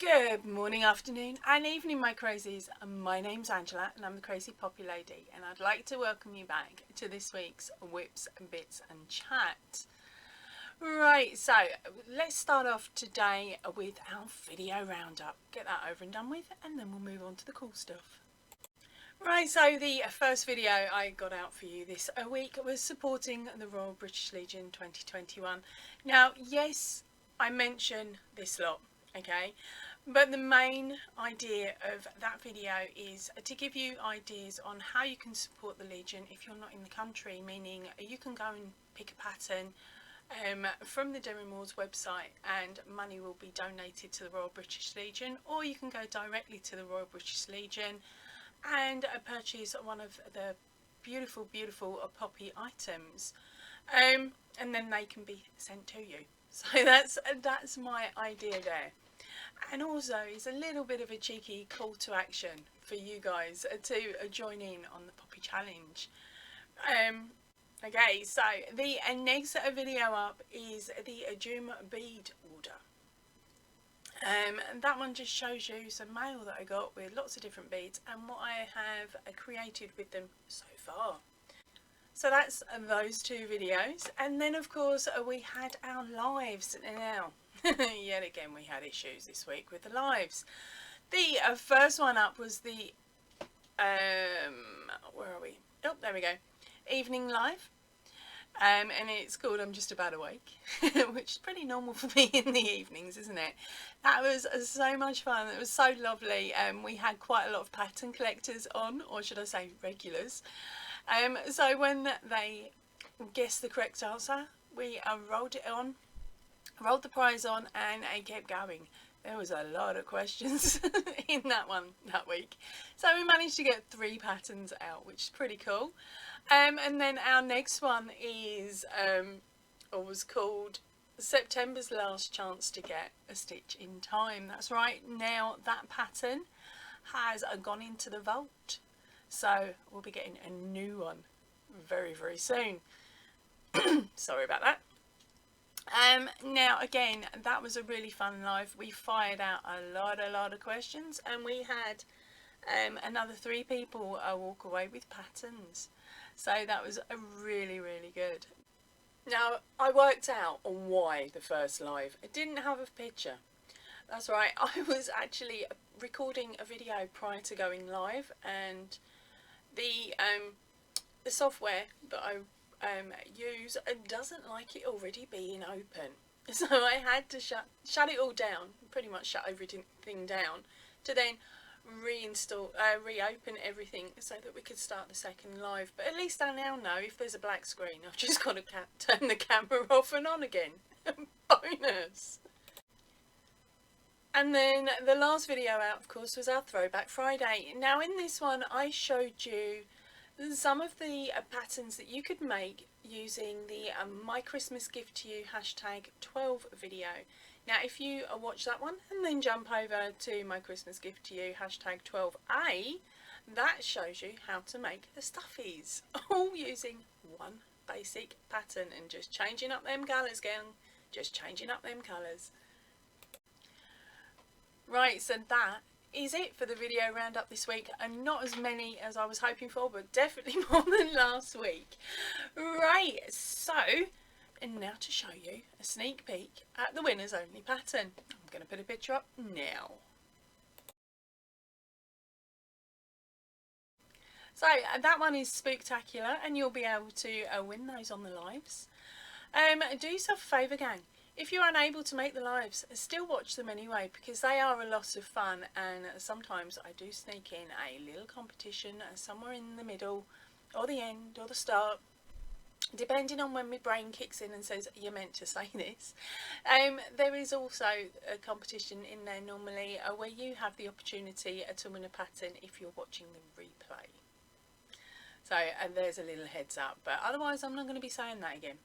Good morning, afternoon and evening, my crazies. My name's Angela and I'm the Crazy Poppy Lady, and I'd like to welcome you back to this week's Whips, Bits and Chat. Right, so let's start off today with our video roundup. Get that over and done with and then we'll move on to the cool stuff. Right, so the first video I got out for you this week was supporting the Royal British Legion 2021. Now, yes, I mention this lot, okay, but the main idea of that video is to give you ideas on how you can support the Legion if you're not in the country, meaning you can go and pick a pattern from the deramores website and money will be donated to the Royal British Legion, or you can go directly to the Royal British Legion and purchase one of the beautiful poppy items, and then they can be sent to you. So that's my idea there. And also it's a little bit of a cheeky call to action for you guys to join in on the Poppy Challenge. Okay, so the next video up is the June bead order. And that one just shows you some mail that I got with lots of different beads and what I have created with them so far. So that's those two videos, and then of course we had our lives. Now yet again we had issues this week with the lives. The first one up was the where are we? Oh, there we go. Evening live. And it's called I'm Just About Awake, which is pretty normal for me in the evenings, isn't it? That was so much fun. It was so lovely. We had quite a lot of pattern collectors on, or should I say regulars. So when they guessed the correct answer, we rolled the prize on, and it kept going. There was a lot of questions in that one that week. So we managed to get 3 patterns out, which is pretty cool. And then our next one is, was called September's Last Chance to Get a Stitch in Time. That's right, now that pattern has gone into the vault. So we'll be getting a new one very soon. Sorry about that. Now again, that was a really fun live. We fired out a lot of questions, and we had another 3 people walk away with patterns. So that was really good. Now I worked out why the first live didn't have a picture. That's right, I was actually recording a video prior to going live, and the software that I use doesn't like it already being open, so I had to shut it all down, pretty much shut everything down, to then reopen everything so that we could start the second live. But at least I now know if there's a black screen, I've just got to turn the camera off and on again. Bonus! And then the last video out, of course, was our Throwback Friday. Now in this one I showed you some of the patterns that you could make using the My Christmas Gift to You #12 video. Now if you watch that one and then jump over to My Christmas Gift to You #12A, that shows you how to make the stuffies, all using one basic pattern and just changing up them colours, just changing up them colours. Right, so that is it for the video roundup this week, and not as many as I was hoping for, but definitely more than last week. Right, so and now to show you a sneak peek at the winners only pattern. I'm going to put a picture up now. So that one is spooktacular, and you'll be able to win those on the lives. Do yourself a favour, gang. If you're unable to make the lives, still watch them anyway, because they are a lot of fun, and sometimes I do sneak in a little competition somewhere in the middle or the end or the start, depending on when my brain kicks in and says you're meant to say this. There is also a competition in there normally where you have the opportunity to win a pattern if you're watching the replay. So there's a little heads up, but otherwise I'm not going to be saying that again.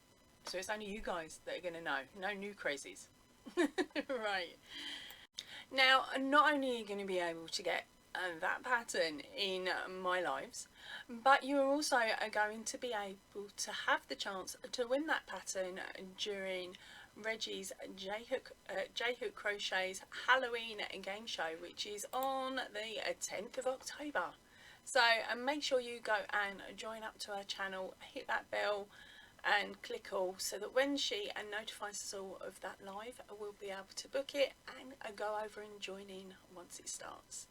So it's only you guys that are going to know, no new crazies. Right. Now, not only are you going to be able to get that pattern in my lives, but you are also going to be able to have the chance to win that pattern during Reggie's J-Hook Crochet's Halloween game show, which is on the 10th of October. So make sure you go and join up to her channel, hit that bell and click all, so that when she notifies us all of that live, we'll be able to book it and go over and join in once it starts.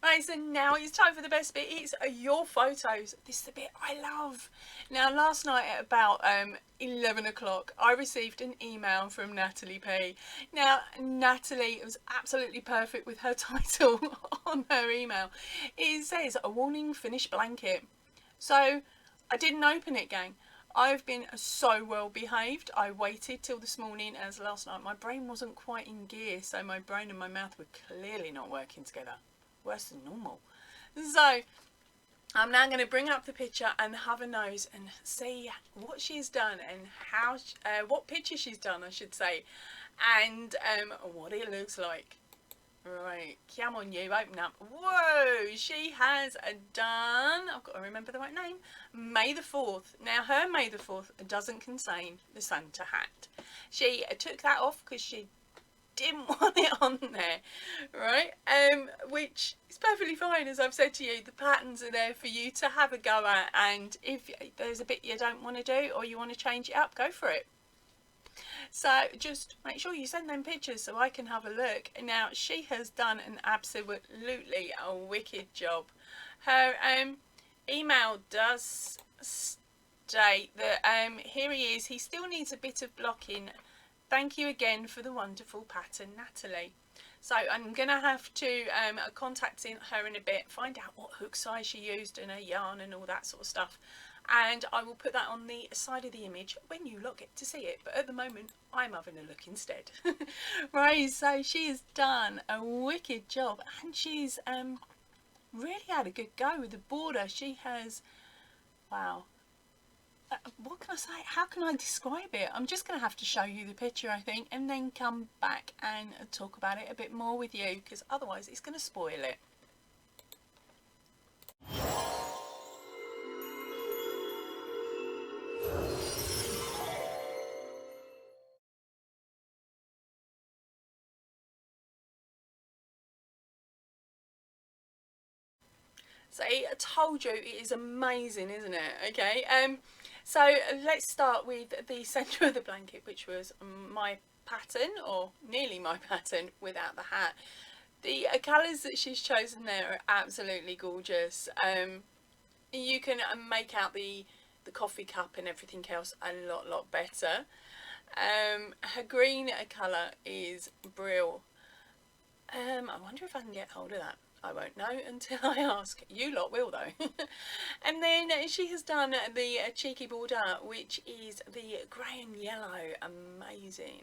Right, so now it's time for the best bit. It's your photos. This is the bit I love. Now, last night at about 11 o'clock, I received an email from Natalie P. Now, Natalie was absolutely perfect with her title on her email. It says, "A warning, finished blanket." So, I didn't open it, gang. I've been so well behaved. I waited till this morning, as last night my brain wasn't quite in gear, so my brain and my mouth were clearly not working together. Worse than normal. So I'm now going to bring up the picture and have a nose and see what she's done and how what picture she's done, I should say, and what it looks like. Right, come on, you, open up. Whoa, she has done, I've got to remember the right name, May the 4th. Now, her May the 4th doesn't contain the Santa hat. She took that off because she didn't want it on there, right? Which is perfectly fine. As I've said to you, the patterns are there for you to have a go at, and if there's a bit you don't want to do or you want to change it up, go for it. So just make sure you send them pictures so I can have a look. Now, she has done an absolutely wicked job. Her email does state that here he is. He still needs a bit of blocking. Thank you again for the wonderful pattern, Natalie. So I'm going to have to contact her in a bit, find out what hook size she used and her yarn and all that sort of stuff. And I will put that on the side of the image when you lot get to see it. But at the moment, I'm having a look instead. Right, so she has done a wicked job. And she's really had a good go with the border. She has, wow. What can I say? How can I describe it? I'm just going to have to show you the picture, I think, and then come back and talk about it a bit more with you, because otherwise it's going to spoil it. So I told you it is amazing, isn't it? Okay, so let's start with the centre of the blanket, which was my pattern, or nearly my pattern, without the hat. The colours that she's chosen there are absolutely gorgeous. You can make out the coffee cup and everything else a lot better. Her green colour is brill. I wonder if I can get hold of that. I won't know until I ask. You lot will though. And then she has done the cheeky border, which is the grey and yellow. Amazing.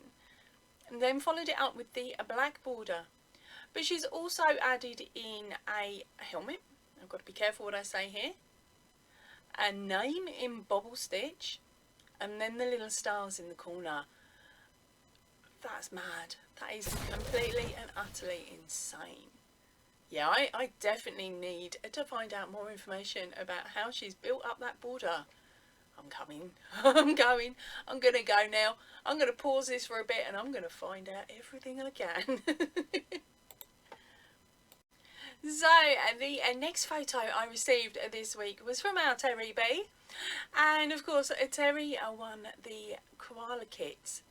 And then followed it up with the black border. But she's also added in a helmet. I've got to be careful what I say here. A name in bobble stitch. And then the little stars in the corner. That's mad. That is completely and utterly insane. Yeah, I definitely need to find out more information about how she's built up that border. I'm coming. I'm going. I'm going to go now. I'm going to pause this for a bit and I'm going to find out everything I can. So, the next photo I received this week was from our Terry B. And of course, Terry won the koala kit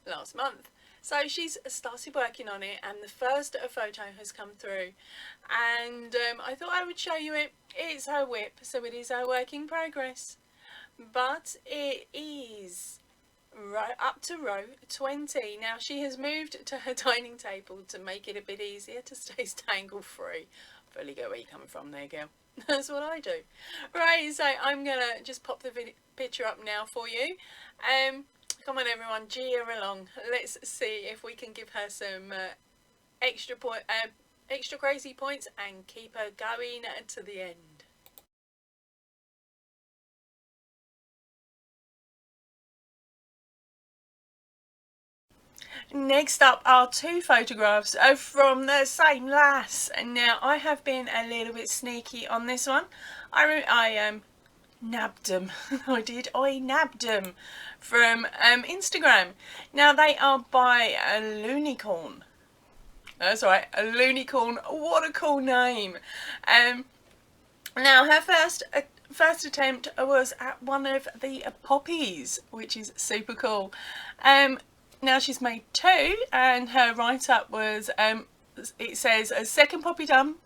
last month. So she's started working on it, and the first photo has come through, and I thought I would show you it. It's her whip, so it is her work in progress, but it is right up to row 20. Now she has moved to her dining table to make it a bit easier to stay tangle free. I fully get where you're coming from there, girl. That's what I do. Right, so I'm gonna just pop the picture up now for you. Come on everyone, G her along. Let's see if we can give her some extra crazy points and keep her going to the end. Next up are two photographs from the same lass, and now I have been a little bit sneaky on this one. I nabbed them. I nabbed them from Instagram. Now they are by a Loonicorn. That's right, a Loonicorn. What a cool name. Now her first attempt was at one of the poppies, which is super cool. Now she's made two, and her write-up was, it says, a second poppy done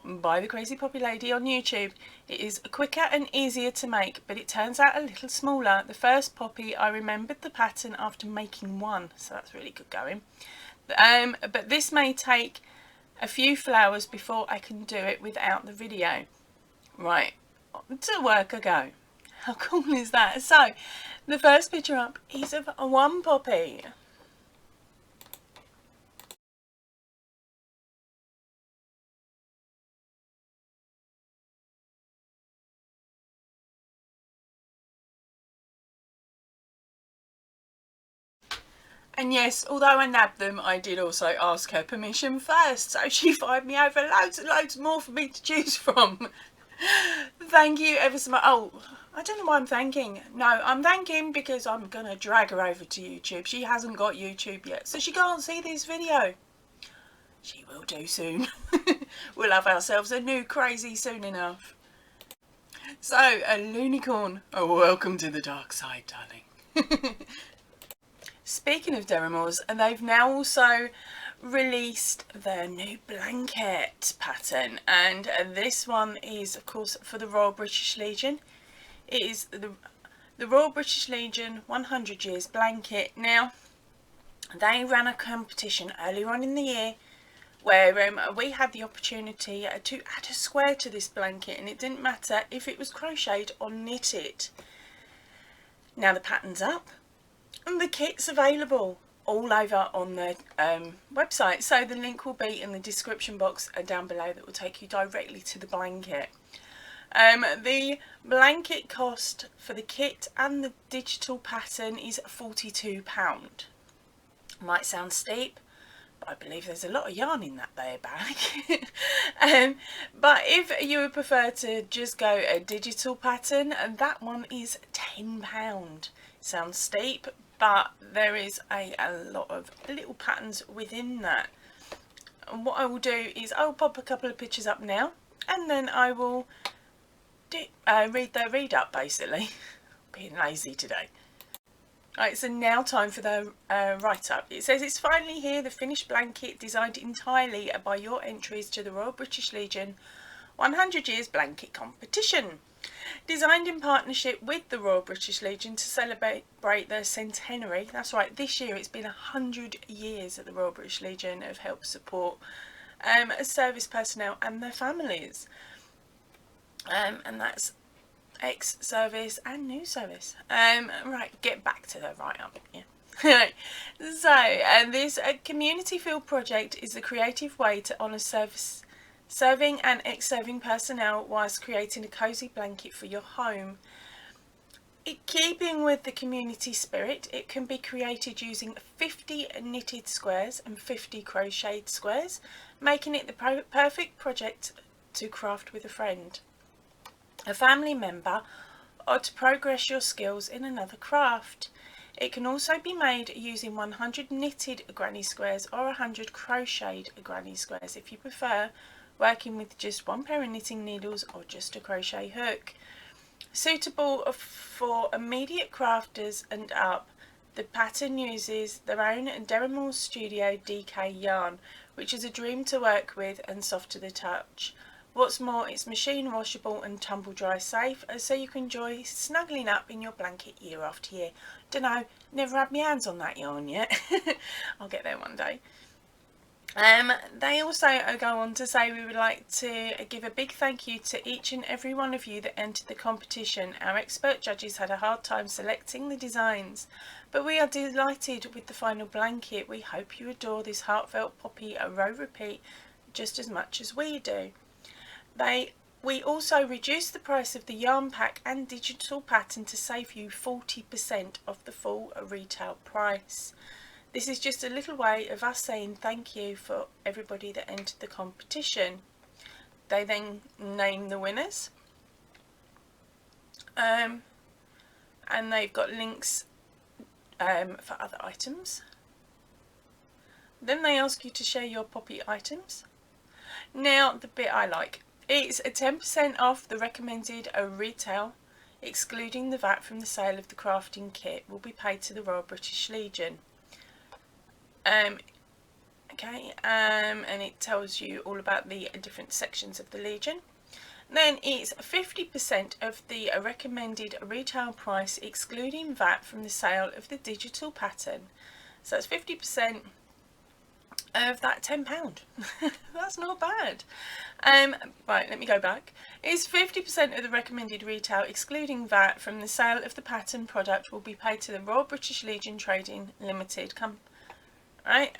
by the Crazy Poppy Lady on YouTube. It is quicker and easier to make, but it turns out a little smaller. The first poppy, I remembered the pattern after making one, so that's really good going. But this may take a few flowers before I can do it without the video. Right, to work I go. How cool is that? So, the first picture up is of one poppy. And yes, although I nabbed them, I did also ask her permission first, so she fired me over loads and loads more for me to choose from. Thank you ever so much. Oh, I don't know why I'm thanking. No, I'm thanking because I'm going to drag her over to YouTube. She hasn't got YouTube yet, so she can't see this video. She will do soon. We'll have ourselves a new crazy soon enough. So, a Loonicorn. Oh, welcome to the dark side, darling. Speaking of deramores, they've now also released their new blanket pattern, and this one is of course for the Royal British Legion. It is the Royal British Legion 100 years blanket. Now they ran a competition earlier on in the year where we had the opportunity to add a square to this blanket, and it didn't matter if it was crocheted or knitted. Now the pattern's up and the kit's available all over on the website, so the link will be in the description box down below that will take you directly to the blanket. The blanket cost for the kit and the digital pattern is £42. Might sound steep, but I believe there's a lot of yarn in that there bag. But if you would prefer to just go a digital pattern, that one is £10. Sounds steep, but there is a lot of little patterns within that. And what I will do is I'll pop a couple of pictures up now, and then I will read the read up basically. Being lazy today. Right, so now time for the write-up. It says, it's finally here, the finished blanket designed entirely by your entries to the Royal British Legion 100 Years Blanket Competition. Designed in partnership with the Royal British Legion to celebrate their centenary. That's right, this year it's been 100 years that the Royal British Legion have helped support service personnel and their families. And that's ex-service and new service. Right, get back to the write-up. Yeah. So, this community field project is a creative way to honour serving and ex-serving personnel whilst creating a cosy blanket for your home. In keeping with the community spirit, it can be created using 50 knitted squares and 50 crocheted squares, making it the perfect project to craft with a friend, a family member, or to progress your skills in another craft. It can also be made using 100 knitted granny squares or 100 crocheted granny squares if you prefer, working with just one pair of knitting needles or just a crochet hook. Suitable for immediate crafters and up, the pattern uses their own Deramores Studio DK yarn, which is a dream to work with and soft to the touch. What's more, it's machine washable and tumble dry safe, so you can enjoy snuggling up in your blanket year after year. Dunno, never had my hands on that yarn yet. I'll get there one day. They also go on to say, we would like to give a big thank you to each and every one of you that entered the competition. Our expert judges had a hard time selecting the designs, but we are delighted with the final blanket. We hope you adore this heartfelt poppy row repeat just as much as we do. We also reduced the price of the yarn pack and digital pattern to save you 40% of the full retail price. This is just a little way of us saying thank you for everybody that entered the competition. They then name the winners. and they've got links for other items. Then they ask you to share your poppy items. Now the bit I like, it's a 10% off the recommended retail, excluding the VAT from the sale of the crafting kit, will be paid to the Royal British Legion. Okay, and it tells you all about the different sections of the Legion. Then it's 50% of the recommended retail price, excluding VAT from the sale of the digital pattern. So that's 50% of that £10. That's not bad. Right, let me go back. It's 50% of the recommended retail, excluding VAT from the sale of the pattern product, will be paid to the Royal British Legion Trading Limited. Right,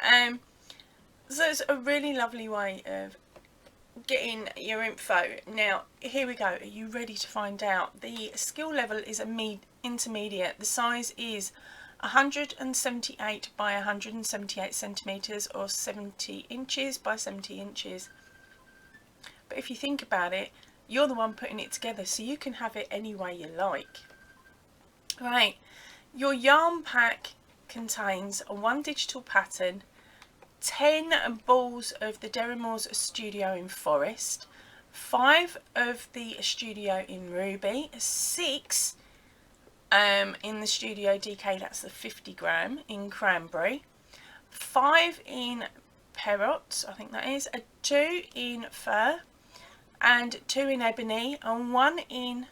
so it's a really lovely way of getting your info. Now here we go. Are you ready to find out? The skill level is intermediate. The size is 178 by 178 centimeters, or 70 inches by 70 inches. But if you think about it, you're the one putting it together, so you can have it any way you like. Right, your yarn pack contains one digital pattern, 10 balls of the deramores Studio in Forest, 5 of the Studio in Ruby, 6 in the Studio DK, that's the 50 gram in Cranberry, 5 in Perrot, I think that is, 2 in Fur, and 2 in Ebony, and 1 in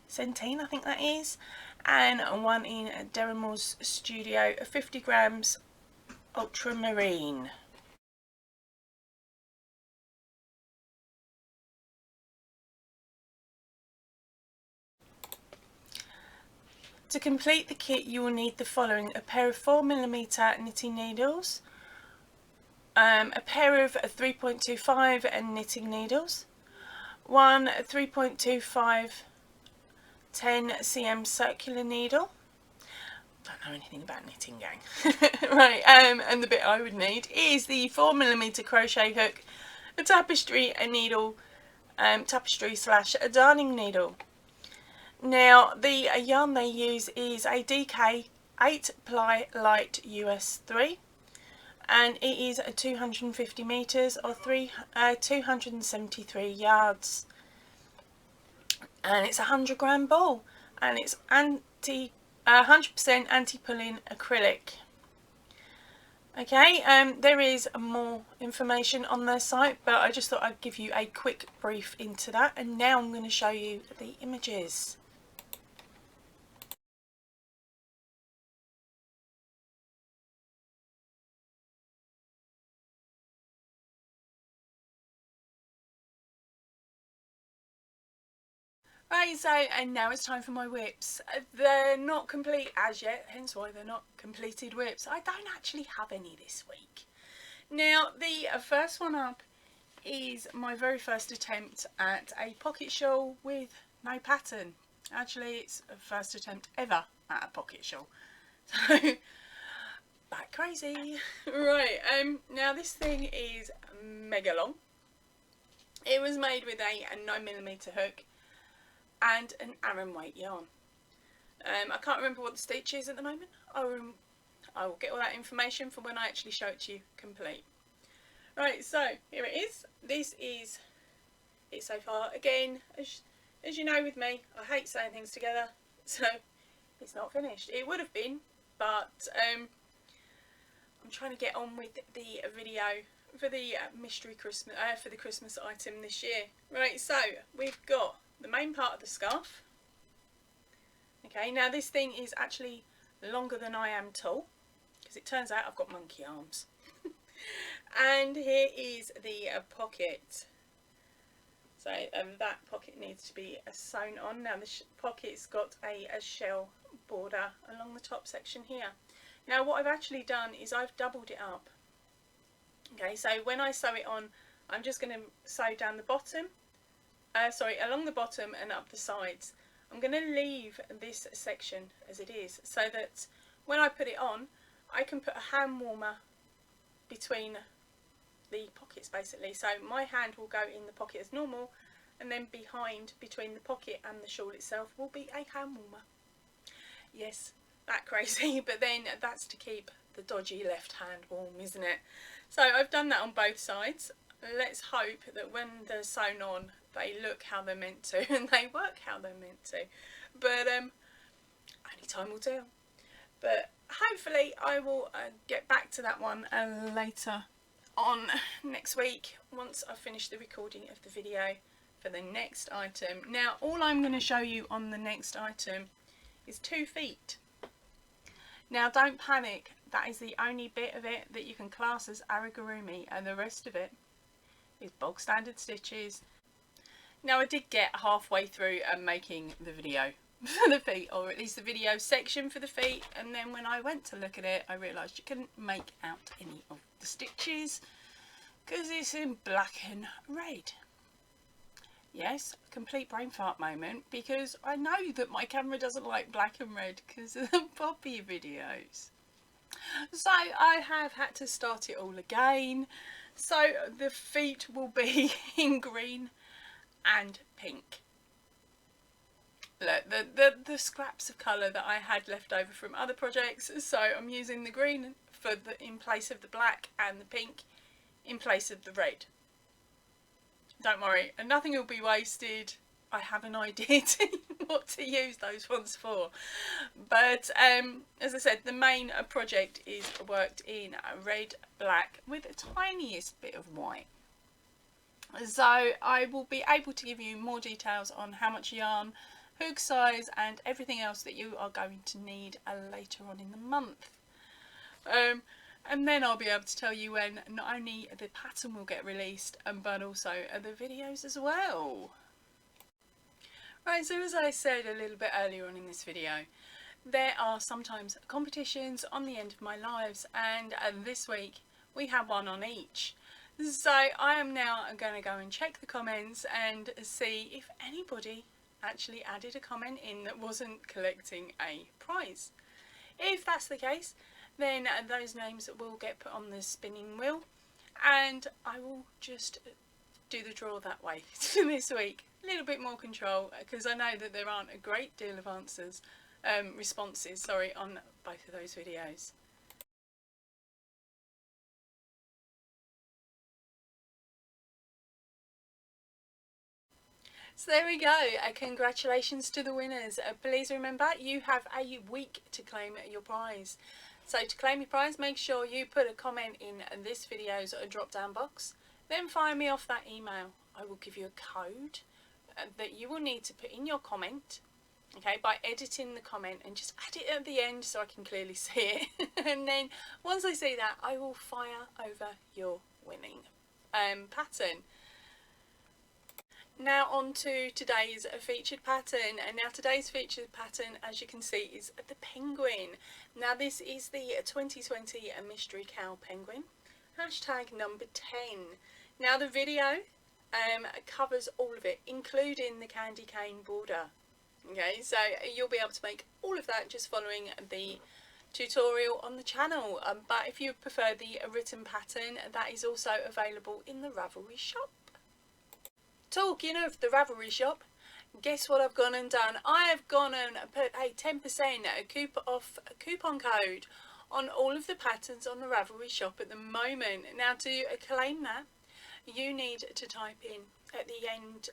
Centene, I think that is, and 1 in deramores Studio, 50 grams ultramarine. To complete the kit, you will need the following: a pair of 4mm knitting needles, a pair of 3.25 knitting needles, one 3.25 10 cm circular needle. Don't know anything about knitting, gang. Right, and the bit I would need is the 4mm crochet hook, a tapestry, a needle, tapestry / a darning needle. Now the yarn they use is a DK 8 ply light US 3, and it is 250 meters, or 273 yards, and it's a 100 gram ball, and it's 100% anti-pulling acrylic. Okay, there is more information on their site, but I just thought I'd give you a quick brief into that, and now I'm going to show you the images. Right, so, and now it's time for my whips. They're not complete as yet, hence why they're not completed whips. I don't actually have any this week. Now, the first one up is my very first attempt at a pocket shawl with no pattern. Actually, it's a first attempt ever at a pocket shawl. So, back crazy. Right, now this thing is mega long. It was made with a 9mm hook and an Aran weight yarn. I can't remember what the stitch is at the moment. I will get all that information for when I actually show it to you complete. Right, so here it is. This is it so far. Again, as you know with me, I hate saying things together, so it's not finished. It would have been, but I'm trying to get on with the video for the mystery Christmas, for the Christmas item this year. Right, so we've got the main part of the scarf. Okay, now this thing is actually longer than I am tall, because it turns out I've got monkey arms. And here is the pocket. So that pocket needs to be sewn on. Now the pocket's got a shell border along the top section here. Now what I've actually done is I've doubled it up. Okay, so when I sew it on, I'm just going to sew down the bottom, along the bottom and up the sides. I'm going to leave this section as it is, so that when I put it on, I can put a hand warmer between the pockets basically. So my hand will go in the pocket as normal, and then behind, between the pocket and the shawl itself, will be a hand warmer. Yes, that crazy, but then that's to keep the dodgy left hand warm, isn't it? So I've done that on both sides. Let's hope that when they're sewn on, they look how they're meant to and they work how they're meant to. But only time will tell. But hopefully I will get back to that one later on next week, once I've finished the recording of the video for the next item. Now all I'm going to show you on the next item is 2 feet. Now don't panic, that is the only bit of it that you can class as amigurumi, and the rest of it is bog standard stitches. Now I did get halfway through making the video for the feet, or at least the video section for the feet, and then when I went to look at it I realised you couldn't make out any of the stitches because it's in black and red. Yes, complete brain fart moment, because I know that my camera doesn't like black and red because of the Poppy videos. So I have had to start it all again. So the feet will be in green and pink. Look, the scraps of colour that I had left over from other projects, so I'm using the green in place of the black and the pink in place of the red. Don't worry, and nothing will be wasted. I have an idea to what to use those ones for. But as I said, the main project is worked in red, black with the tiniest bit of white. So I will be able to give you more details on how much yarn, hook size and everything else that you are going to need later on in the month. And then I'll be able to tell you when not only the pattern will get released, but also the videos as well. Right, so as I said a little bit earlier on in this video, there are sometimes competitions on the end of my lives, and this week we have one on each. So I am now going to go and check the comments and see if anybody actually added a comment in that wasn't collecting a prize. If that's the case, then those names will get put on the spinning wheel, and I will just do the draw that way this week. A little bit more control, because I know that there aren't a great deal of responses on both of those videos. So there we go, congratulations to the winners. Please remember, you have a week to claim your prize. So to claim your prize, make sure you put a comment in this video's drop down box, then fire me off that email. I will give you a code that you will need to put in your comment, okay, by editing the comment, and just add it at the end so I can clearly see it. And then once I see that, I will fire over your winning pattern. Now on to today's featured pattern, and now today's featured pattern, as you can see, is the penguin. Now this is the 2020 Mystery Cow Penguin, hashtag number 10. Now the video covers all of it, including the candy cane border. Okay, so you'll be able to make all of that just following the tutorial on the channel, but if you prefer the written pattern, that is also available in the Ravelry shop. Talking of the Ravelry shop, guess what I've gone and done? I have gone and put a 10% coupon code on all of the patterns on the Ravelry shop at the moment. Now to claim that, you need to type in at the end,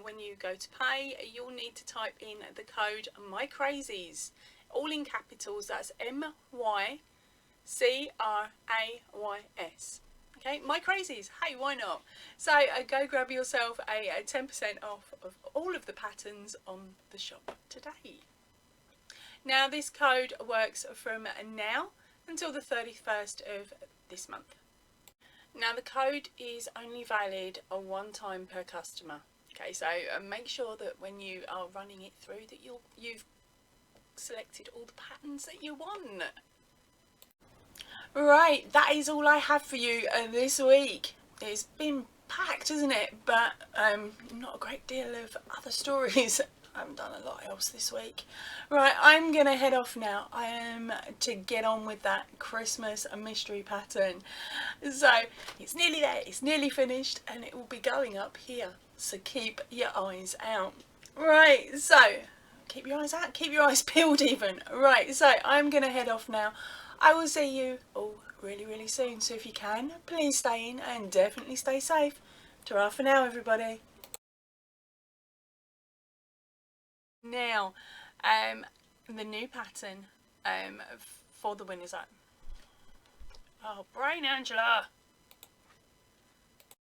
when you go to pay, you'll need to type in the code MyCrazies, all in capitals. That's MYCRAYS. Okay, MyCrazies. Hey, why not? So go grab yourself a 10% off of all of the patterns on the shop today. Now this code works from now until the 31st of this month. Now the code is only valid one time per customer. Okay, so make sure that when you are running it through that you've selected all the patterns that you want. Right, that is all I have for you this week. It's been packed, isn't it? But not a great deal of other stories. I haven't done a lot else this week. Right, I'm going to head off now. I am to get on with that Christmas mystery pattern. So, it's nearly there, it's nearly finished, and it will be going up here so keep your eyes out. Right, so keep your eyes out, keep your eyes peeled even. Right, so I'm going to head off now. I will see you all really soon, so if you can, please stay in and definitely stay safe. Ta-ra for now, everybody. Now, the new pattern for the winners. Oh, brain, Angela!